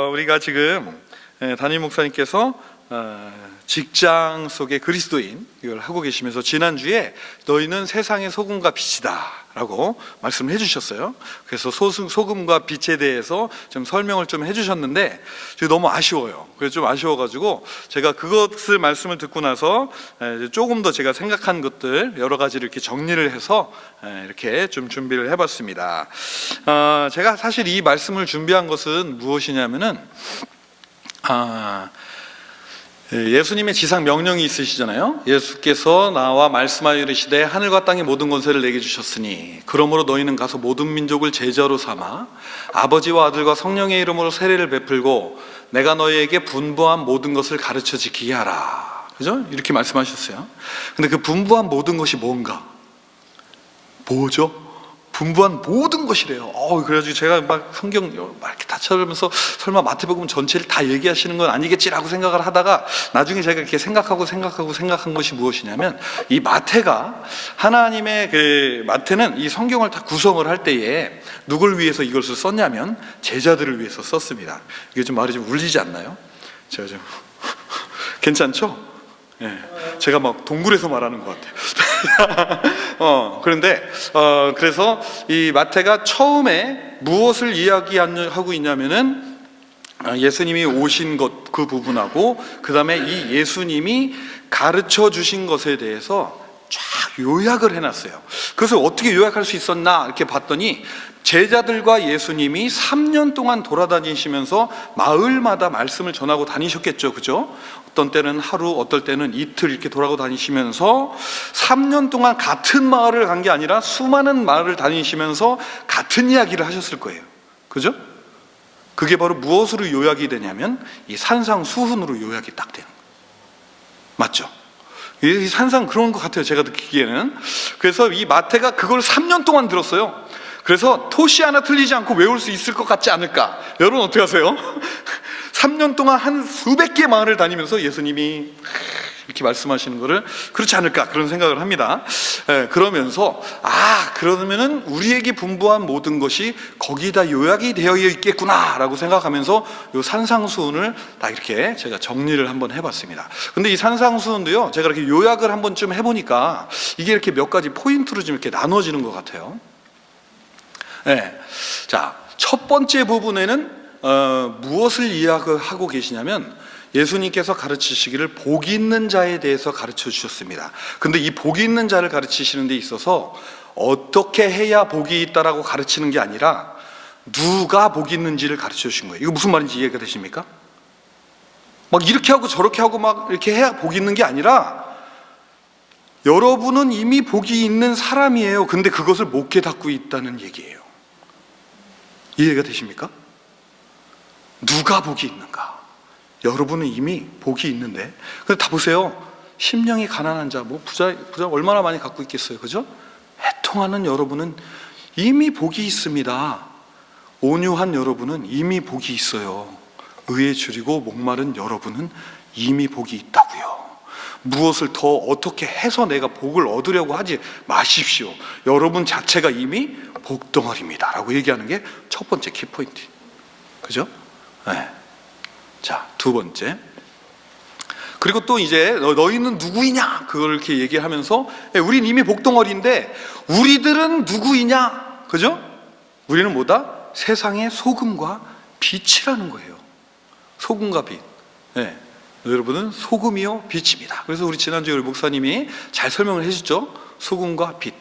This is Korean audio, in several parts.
우리가 지금 담임 목사님께서 직장 속의 그리스도인 이걸 하고 계시면서 지난주에 너희는 세상의 소금과 빛이다 라고 말씀을 해주셨어요. 그래서 소금과 빛에 대해서 좀 설명을 좀 해주셨는데 너무 아쉬워요. 그래서 좀 아쉬워가지고 제가 그것을 말씀을 듣고 나서 조금 더 제가 생각한 것들 여러 가지를 이렇게 정리를 해서 이렇게 좀 준비를 해봤습니다. 제가 사실 이 말씀을 준비한 것은 무엇이냐면은 예수님의 지상 명령이 있으시잖아요. 예수께서 나와 말씀하여 이르시되 하늘과 땅의 모든 권세를 내게 주셨으니 그러므로 너희는 가서 모든 민족을 제자로 삼아 아버지와 아들과 성령의 이름으로 세례를 베풀고 내가 너희에게 분부한 모든 것을 가르쳐 지키게 하라. 그죠? 이렇게 말씀하셨어요. 근데 그 분부한 모든 것이 뭔가? 뭐죠? 분부한 모든 것이래요. 그래가지고 제가 막 성경 막 이렇게 다 찾아보면서 설마 마태복음 전체를 다 얘기하시는 건 아니겠지라고 생각을 하다가 나중에 제가 이렇게 생각한 것이 무엇이냐면 이 마태가 마태는 이 성경을 다 구성을 할 때에 누굴 위해서 이것을 썼냐면 제자들을 위해서 썼습니다. 이게 좀 말이 좀 울리지 않나요? 제가 좀 괜찮죠? 예, 제가 막 동굴에서 말하는 것 같아요. 그래서 이 마태가 처음에 무엇을 이야기하고 있냐면은 예수님이 오신 것 그 부분하고 그 다음에 이 예수님이 가르쳐 주신 것에 대해서 쫙 요약을 해놨어요. 그것을 어떻게 요약할 수 있었나 이렇게 봤더니 제자들과 예수님이 3년 동안 돌아다니시면서 마을마다 말씀을 전하고 다니셨겠죠, 그죠? 어떤 때는 하루, 어떨 때는 이틀 이렇게 돌아고 다니시면서 3년 동안 같은 마을을 간 게 아니라 수많은 마을을 다니시면서 같은 이야기를 하셨을 거예요, 그죠? 그게 바로 무엇으로 요약이 되냐면 이 산상수훈으로 요약이 딱 되는 거예요. 맞죠? 이 산상 그런 것 같아요, 제가 듣기에는. 그래서 이 마태가 그걸 3년 동안 들었어요. 그래서 토시 하나 틀리지 않고 외울 수 있을 것 같지 않을까? 여러분 어떻게 하세요? 3년 동안 한 수백 개의 마을을 다니면서 예수님이 이렇게 말씀하시는 거를 그렇지 않을까 그런 생각을 합니다. 그러면서 그러면은 우리에게 분부한 모든 것이 거기다 요약이 되어 있겠구나 라고 생각하면서 요 산상수훈을 딱 이렇게 제가 정리를 한번 해봤습니다. 근데 이 산상수훈도요, 제가 이렇게 요약을 한번 좀 해보니까 이게 이렇게 몇 가지 포인트로 좀 이렇게 나눠지는 것 같아요. 자, 첫 번째 부분에는 무엇을 이야기하고 계시냐면 예수님께서 가르치시기를 복이 있는 자에 대해서 가르쳐 주셨습니다. 근데 이 복이 있는 자를 가르치시는 데 있어서 어떻게 해야 복이 있다라고 가르치는 게 아니라 누가 복이 있는지를 가르쳐 주신 거예요. 이거 무슨 말인지 이해가 되십니까? 막 이렇게 하고 저렇게 하고 막 이렇게 해야 복이 있는 게 아니라 여러분은 이미 복이 있는 사람이에요. 근데 그것을 못 깨닫고 있다는 얘기예요. 이해가 되십니까? 누가 복이 있는가? 여러분은 이미 복이 있는데. 근데 다 보세요. 심령이 가난한 자, 부자 얼마나 많이 갖고 있겠어요, 그죠? 애통하는 여러분은 이미 복이 있습니다. 온유한 여러분은 이미 복이 있어요. 의에 줄이고 목마른 여러분은 이미 복이 있다고요. 무엇을 더 어떻게 해서 내가 복을 얻으려고 하지 마십시오. 여러분 자체가 이미 복덩어리입니다 라고 얘기하는 게 첫 번째 키포인트, 그죠? 자, 두 번째. 그리고 또 이제 너희는 누구이냐 그걸 이렇게 얘기하면서 우린 이미 복덩어리인데 우리들은 누구이냐, 그죠? 우리는 뭐다? 세상의 소금과 빛이라는 거예요. 소금과 빛. 여러분은 소금이요 빛입니다. 그래서 우리 지난주에 우리 목사님이 잘 설명을 해주셨죠. 소금과 빛.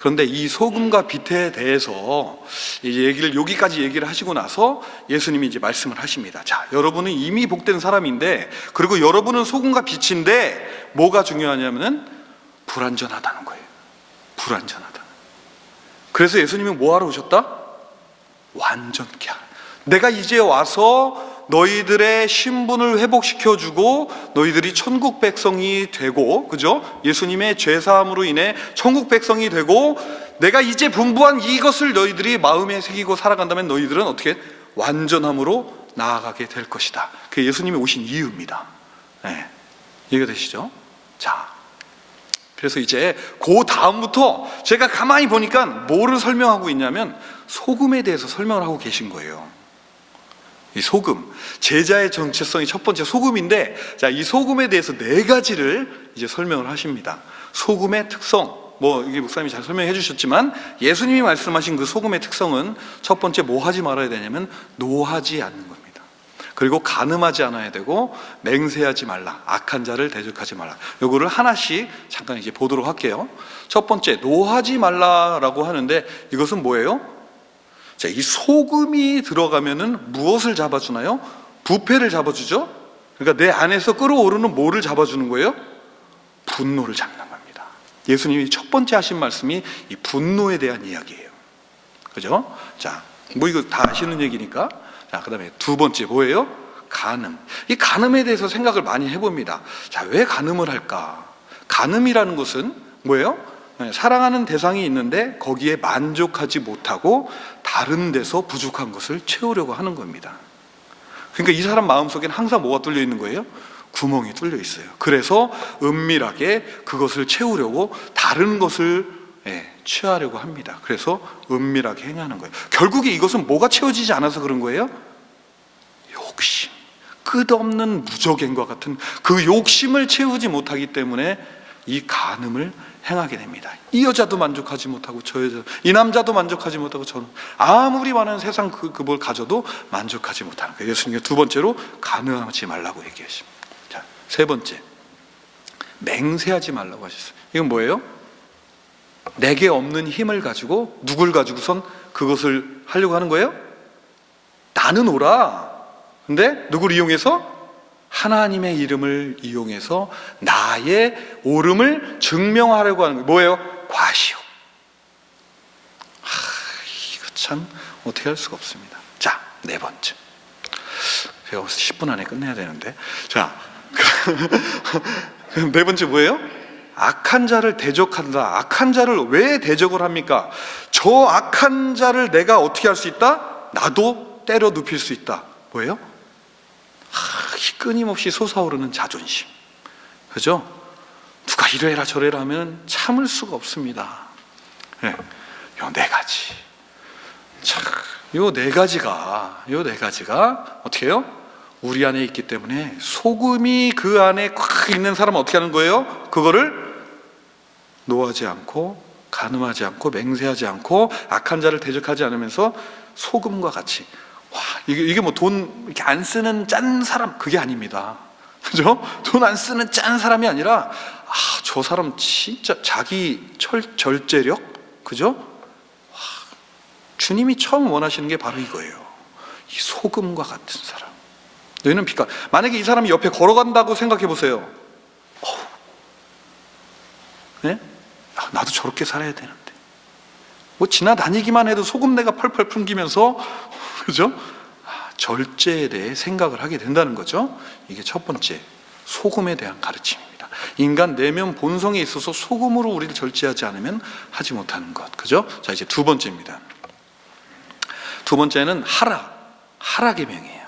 그런데 이 소금과 빛에 대해서 이제 여기까지 얘기를 하시고 나서 예수님이 이제 말씀을 하십니다. 자, 여러분은 이미 복된 사람인데, 그리고 여러분은 소금과 빛인데 뭐가 중요하냐면은 불완전하다는 거예요. 불완전하다. 그래서 예수님이 뭐 하러 오셨다? 완전케 하라. 내가 이제 와서 너희들의 신분을 회복시켜주고 너희들이 천국 백성이 되고, 그죠? 예수님의 죄사함으로 인해 천국 백성이 되고 내가 이제 분부한 이것을 너희들이 마음에 새기고 살아간다면 너희들은 어떻게 완전함으로 나아가게 될 것이다. 그게 예수님이 오신 이유입니다. 이해가 되시죠? 자, 그래서 이제 그 다음부터 제가 가만히 보니까 뭐를 설명하고 있냐면 소금에 대해서 설명을 하고 계신 거예요. 이 소금, 제자의 정체성이 첫 번째 소금인데, 자, 이 소금에 대해서 네 가지를 이제 설명을 하십니다. 소금의 특성, 이게 목사님이 잘 설명해 주셨지만, 예수님이 말씀하신 그 소금의 특성은 첫 번째 뭐 하지 말아야 되냐면 노하지 않는 겁니다. 그리고 간음하지 않아야 되고, 맹세하지 말라, 악한 자를 대적하지 말라. 요거를 하나씩 잠깐 이제 보도록 할게요. 첫 번째, 노하지 말라라고 하는데, 이것은 뭐예요? 자, 이 소금이 들어가면은 무엇을 잡아주나요? 부패를 잡아주죠? 그러니까 내 안에서 끓어오르는 뭐를 잡아주는 거예요? 분노를 잡는 겁니다. 예수님이 첫 번째 하신 말씀이 이 분노에 대한 이야기예요. 그죠? 자, 이거 다 아시는 얘기니까. 자, 그 다음에 두 번째 뭐예요? 간음. 이 간음에 대해서 생각을 많이 해봅니다. 자, 왜 간음을 할까? 간음이라는 것은 뭐예요? 사랑하는 대상이 있는데 거기에 만족하지 못하고 다른 데서 부족한 것을 채우려고 하는 겁니다. 그러니까 이 사람 마음속에는 항상 뭐가 뚫려 있는 거예요? 구멍이 뚫려 있어요. 그래서 은밀하게 그것을 채우려고 다른 것을 취하려고 합니다. 그래서 은밀하게 행하는 거예요. 결국에 이것은 뭐가 채워지지 않아서 그런 거예요? 욕심, 끝없는 무적행과 같은 그 욕심을 채우지 못하기 때문에 이 간음을 행하게 됩니다. 이 여자도 만족하지 못하고 저 여자, 이 남자도 만족하지 못하고 저는 아무리 많은 세상 그걸 가져도 만족하지 못하는 거예요. 예수님이 두 번째로 간음하지 말라고 얘기하십니다. 자, 세 번째, 맹세하지 말라고 하셨어요. 이건 뭐예요? 내게 없는 힘을 가지고 누굴 가지고선 그것을 하려고 하는 거예요? 나는 오라. 근데 누구를 이용해서? 하나님의 이름을 이용해서 나의 옳음을 증명하려고 하는 거예요. 뭐예요? 과시욕. 이거 참 어떻게 할 수가 없습니다. 자, 네 번째. 제가 벌써 10분 안에 끝내야 되는데. 자, 네 번째 뭐예요? 악한 자를 대적한다. 악한 자를 왜 대적을 합니까? 저 악한 자를 내가 어떻게 할 수 있다? 나도 때려 눕힐 수 있다. 뭐예요? 끊임없이 솟아오르는 자존심. 그죠? 누가 이래라 저래라 하면 참을 수가 없습니다. 요 네 가지. 자, 요 네 가지가 어떻게 해요? 우리 안에 있기 때문에 소금이 그 안에 꽉 있는 사람은 어떻게 하는 거예요? 그거를 노하지 않고, 간음하지 않고, 맹세하지 않고, 악한 자를 대적하지 않으면서 소금과 같이. 와, 이게 뭐 돈 이렇게 안 쓰는 짠 사람, 그게 아닙니다. 그죠? 돈 안 쓰는 짠 사람이 아니라, 저 사람 진짜 자기 절제력? 그죠? 와, 주님이 처음 원하시는 게 바로 이거예요. 이 소금과 같은 사람. 너희는 빛깔. 만약에 이 사람이 옆에 걸어간다고 생각해 보세요. 네? 나도 저렇게 살아야 되는데. 뭐 지나다니기만 해도 소금내가 펄펄 풍기면서, 그죠? 절제에 대해 생각을 하게 된다는 거죠. 이게 첫 번째, 소금에 대한 가르침입니다. 인간 내면 본성에 있어서 소금으로 우리를 절제하지 않으면 하지 못하는 것. 그죠? 자, 이제 두 번째입니다. 두 번째는 하락의 명이에요.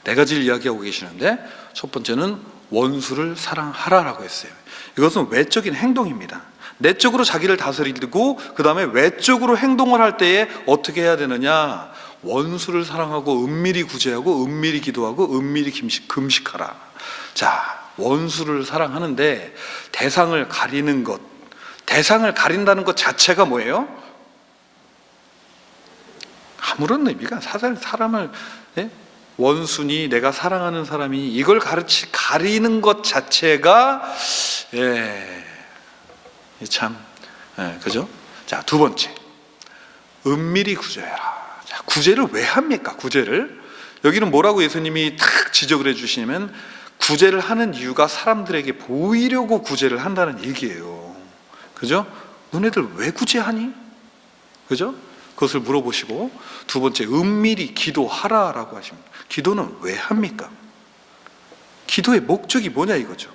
네 가지를 이야기하고 계시는데, 첫 번째는 원수를 사랑하라라고 했어요. 이것은 외적인 행동입니다. 내적으로 자기를 다스리고 그 다음에 외적으로 행동을 할 때에 어떻게 해야 되느냐? 원수를 사랑하고 은밀히 구제하고 은밀히 기도하고 은밀히 금식하라. 자, 원수를 사랑하는데 대상을 가리는 것, 대상을 가린다는 것 자체가 뭐예요? 아무런 의미가, 사람을 원수니 내가 사랑하는 사람이 이걸 가리는 것 자체가 참, 그죠? 자, 두 번째, 은밀히 구제해라. 자, 구제를 왜 합니까? 구제를 여기는 뭐라고 예수님이 탁 지적을 해주시냐면, 구제를 하는 이유가 사람들에게 보이려고 구제를 한다는 얘기예요. 그죠? 너네들 왜 구제하니? 그죠? 그것을 물어보시고, 두 번째, 은밀히 기도하라라고 하십니다. 기도는 왜 합니까? 기도의 목적이 뭐냐 이거죠.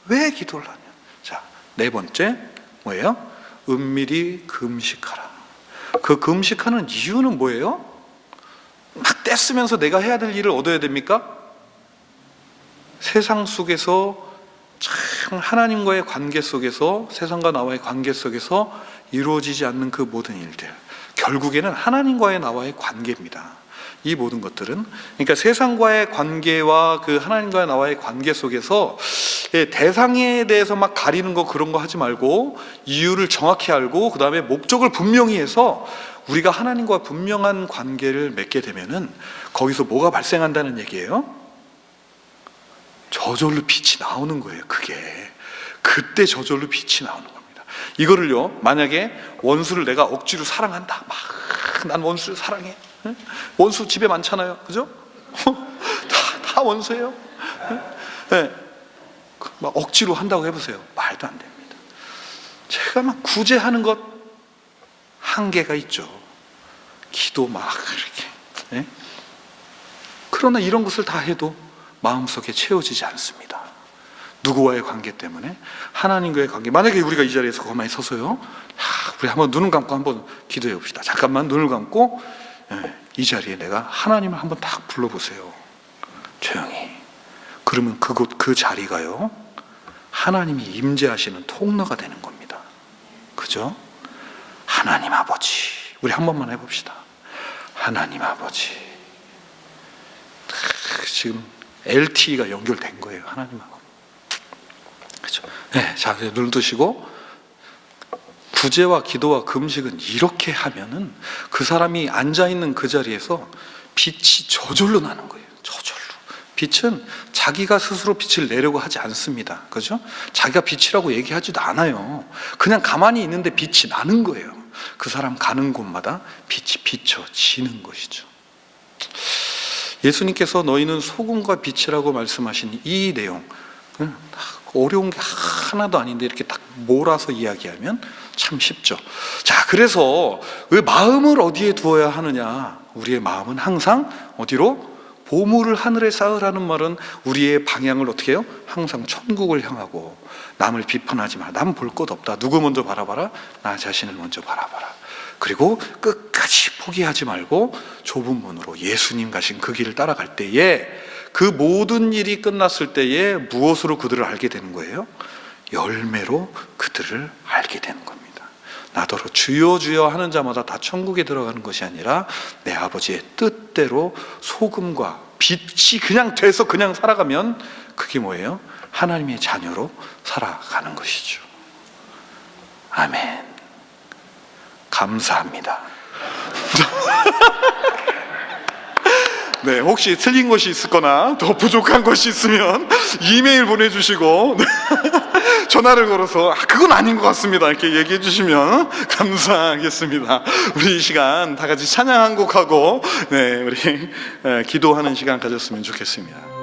왜 기도를 하냐? 자, 네 번째 뭐예요? 은밀히 금식하라. 그 금식하는 이유는 뭐예요? 막 떼쓰면서 내가 해야 될 일을 얻어야 됩니까? 세상 속에서 참 하나님과의 관계 속에서, 세상과 나와의 관계 속에서 이루어지지 않는 그 모든 일들, 결국에는 하나님과의 나와의 관계입니다. 이 모든 것들은, 그러니까 세상과의 관계와 그 하나님과 나와의 관계 속에서 대상에 대해서 막 가리는 거 그런 거 하지 말고 이유를 정확히 알고 그 다음에 목적을 분명히 해서 우리가 하나님과 분명한 관계를 맺게 되면은 거기서 뭐가 발생한다는 얘기예요? 저절로 빛이 나오는 거예요. 그때 저절로 빛이 나오는 겁니다. 이거를요, 만약에 원수를 내가 억지로 사랑한다, 막 난 원수를 사랑해, 원수 집에 많잖아요, 그죠? 다 원수예요. 네. 막 억지로 한다고 해보세요. 말도 안 됩니다. 제가 막 구제하는 것 한계가 있죠. 기도 막 이렇게. 네? 그러나 이런 것을 다 해도 마음속에 채워지지 않습니다. 누구와의 관계 때문에? 하나님과의 관계. 만약에 우리가 이 자리에서 가만히 서서요, 우리 한번 눈을 감고 한번 기도해 봅시다. 잠깐만 눈을 감고, 이 자리에 내가 하나님을 한번 딱 불러보세요. 조용히. 그러면 그 자리가요, 하나님이 임재하시는 통로가 되는 겁니다. 그죠? 하나님 아버지. 우리 한 번만 해봅시다. 하나님 아버지. 지금 LTE가 연결된 거예요, 하나님하고. 그렇죠? 네, 자, 눈 뜨시고, 구제와 기도와 금식은 이렇게 하면은 그 사람이 앉아 있는 그 자리에서 빛이 저절로 나는 거예요. 저절로. 빛은 자기가 스스로 빛을 내려고 하지 않습니다. 그죠? 자기가 빛이라고 얘기하지도 않아요. 그냥 가만히 있는데 빛이 나는 거예요. 그 사람 가는 곳마다 빛이 비춰지는 것이죠. 예수님께서 너희는 소금과 빛이라고 말씀하신 이 내용, 어려운 게 하나도 아닌데 이렇게 딱 몰아서 이야기하면 참 쉽죠. 자, 그래서 왜 마음을 어디에 두어야 하느냐? 우리의 마음은 항상 어디로? 보물을 하늘에 쌓으라는 말은 우리의 방향을 어떻게 해요? 항상 천국을 향하고, 남을 비판하지 마. 남 볼 것 없다. 누구 먼저 바라봐라? 나 자신을 먼저 바라봐라. 그리고 끝까지 포기하지 말고 좁은 문으로 예수님 가신 그 길을 따라갈 때에, 그 모든 일이 끝났을 때에 무엇으로 그들을 알게 되는 거예요? 열매로 그들을 알게 되는 겁니다. 나더러 주여 주여 하는 자마다 다 천국에 들어가는 것이 아니라 내 아버지의 뜻대로 소금과 빛이 그냥 돼서 그냥 살아가면 그게 뭐예요? 하나님의 자녀로 살아가는 것이죠. 아멘. 감사합니다. 네, 혹시 틀린 것이 있거나 더 부족한 것이 있으면 이메일 보내주시고 전화를 걸어서 그건 아닌 것 같습니다 이렇게 얘기해 주시면 감사하겠습니다. 우리 이 시간 다 같이 찬양 한 곡하고, 네, 우리 기도하는 시간 가졌으면 좋겠습니다.